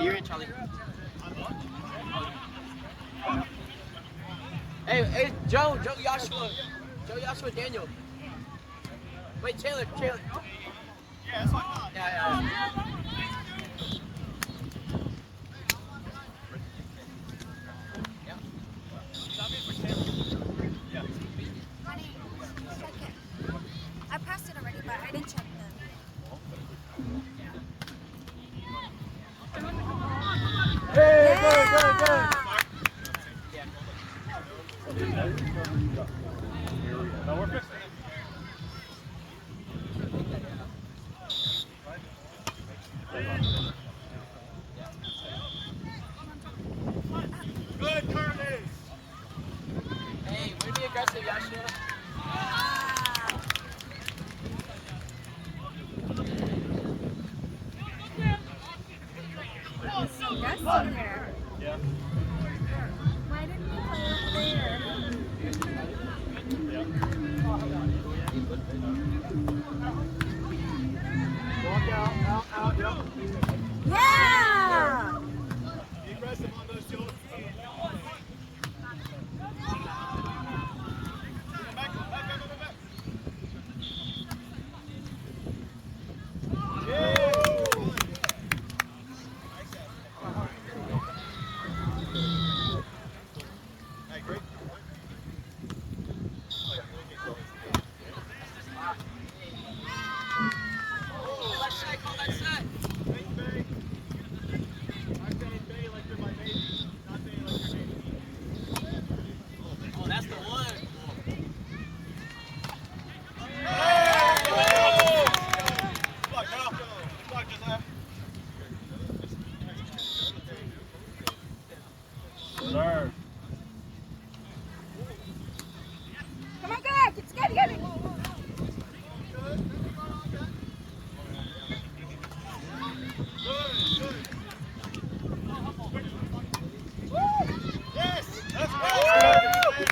You're in, Charlie. Hey, Joe, Joshua, Daniel. Wait, Taylor. Yeah, that's fine. Yeah. Honey, check it. I pressed it already, but I didn't check Hey, the. good. No, we're fixing it. Good, Curtis. Hey, way to be aggressive, Joshua. That's there. Yeah. Why didn't you play over there? Walk out, yep. Yeah! Be aggressive on those shoulders. Back. Yeah. Hey, great. Call that set. Oh, that's the one. Serve. Come on, guys! Get it! Yes! Let's go!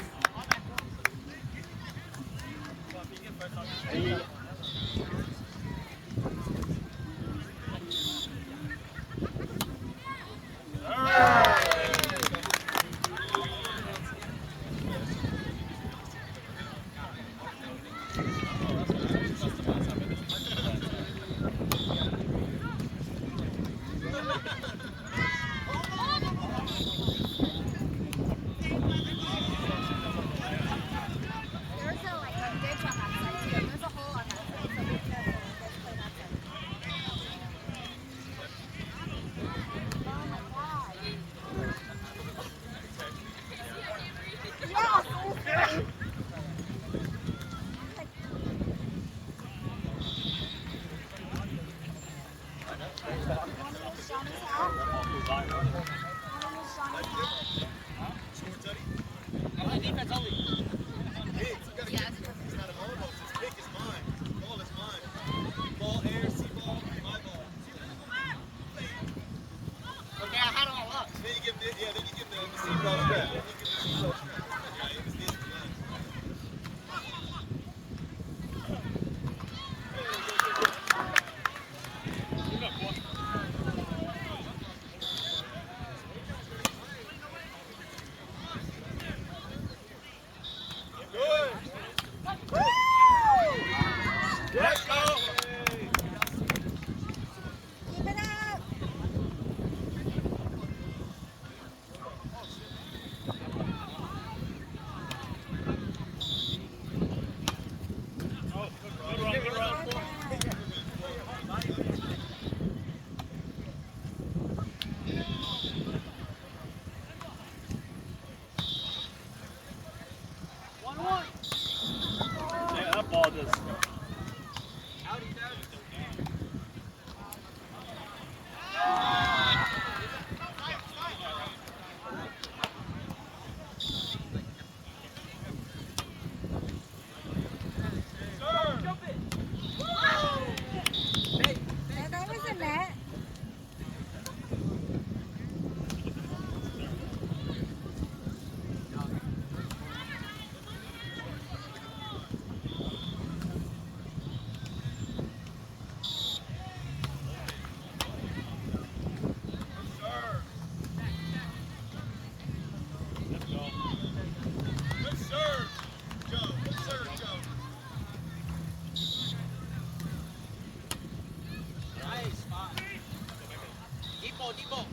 God.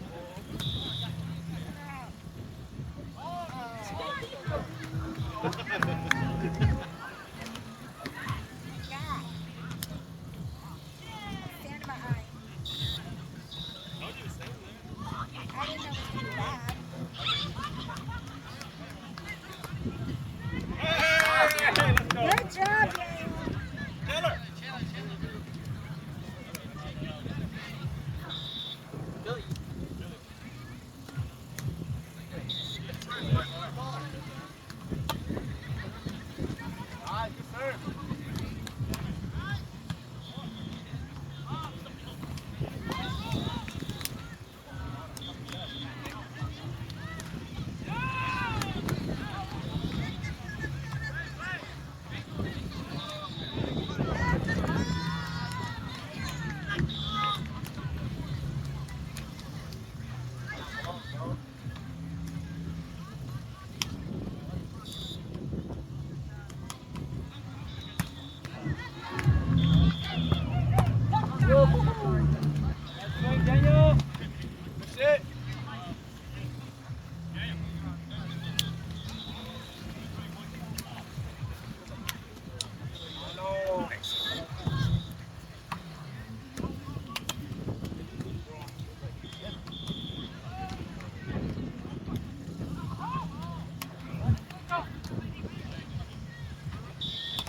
Sand in my eye. I didn't know it was gonna be bad. Hey, let's go. Good job, Daniel. Taylor. Billy. Ah, good serve. Daniel. That's it. No.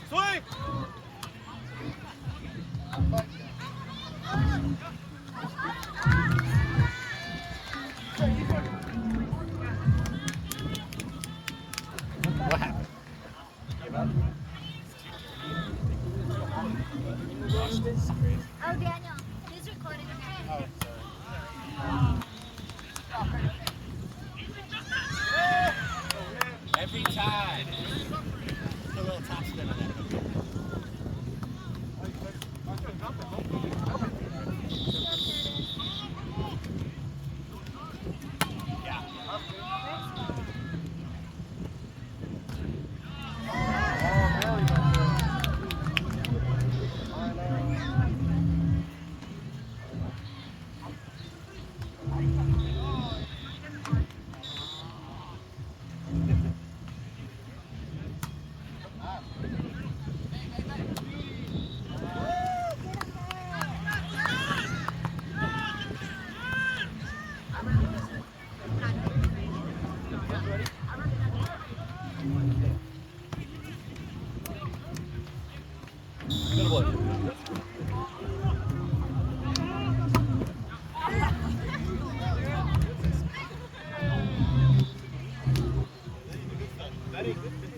Swing. What happened? Give up? Oh, Daniel, he's recording okay? Every time. Put a little top spin on that. Good boy. That ain't good. Good.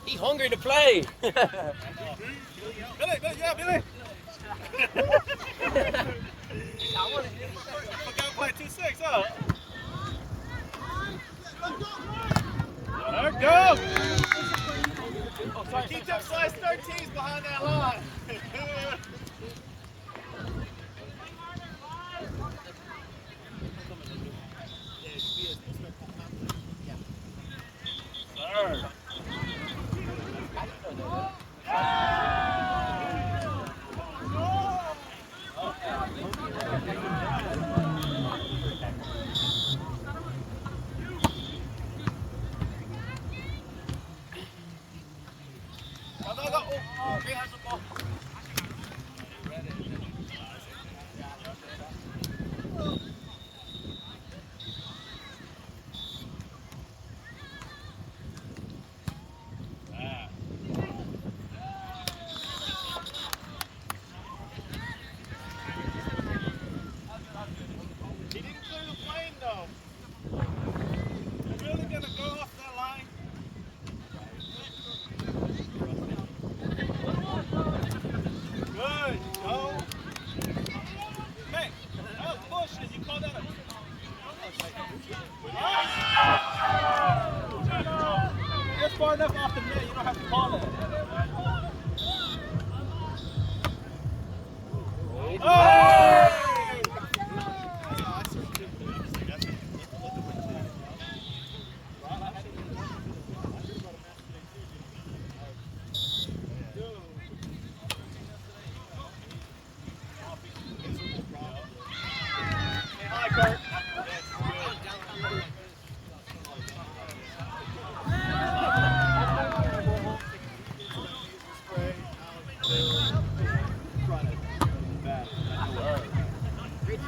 He hungry to play. Billy, yeah, Billy. Forgot to play 2-6, huh? There we go. Keep them size 13s behind that line. Sir. Go, go, go. Oh, okay, has the ball.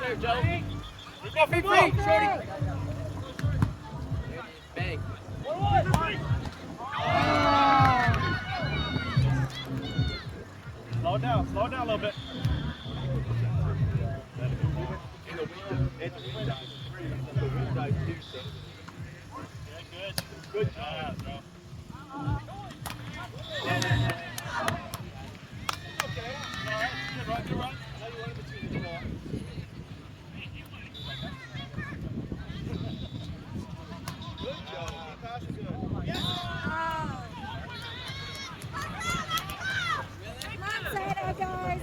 there, Joe. Go, Free, go. free, shorty. Bang. Slow down a little bit. Good job, bro. Okay. All right. Good run. Now you want him to choose the ball. Good job. Pass is good. Yes. Come on, Sato, guys.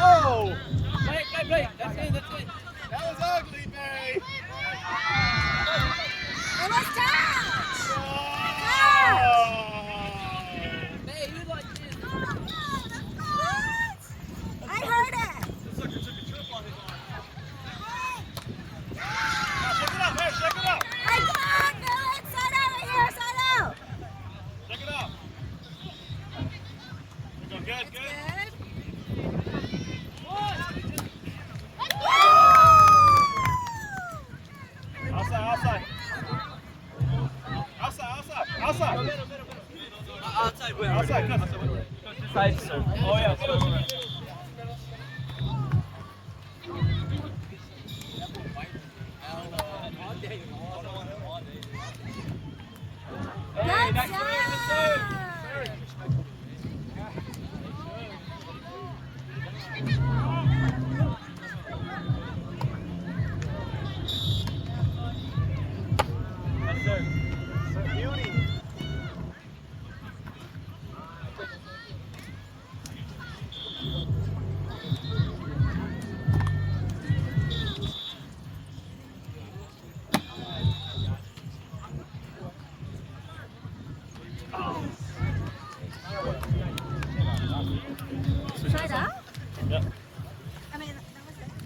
Oh! Play, play, play. That's it, that's it. That was ugly, Bay. It was touch. Hey, you like this? What? I heard it. This sucker took a trip on his arm. Check it out, man. Check it out. I got it. Sato right here, Sato. Check it out. Go, good, It's good. good. Outside, outside. Outside. Outside where? Outside, come. Side, sir. Oh, yeah. Good job.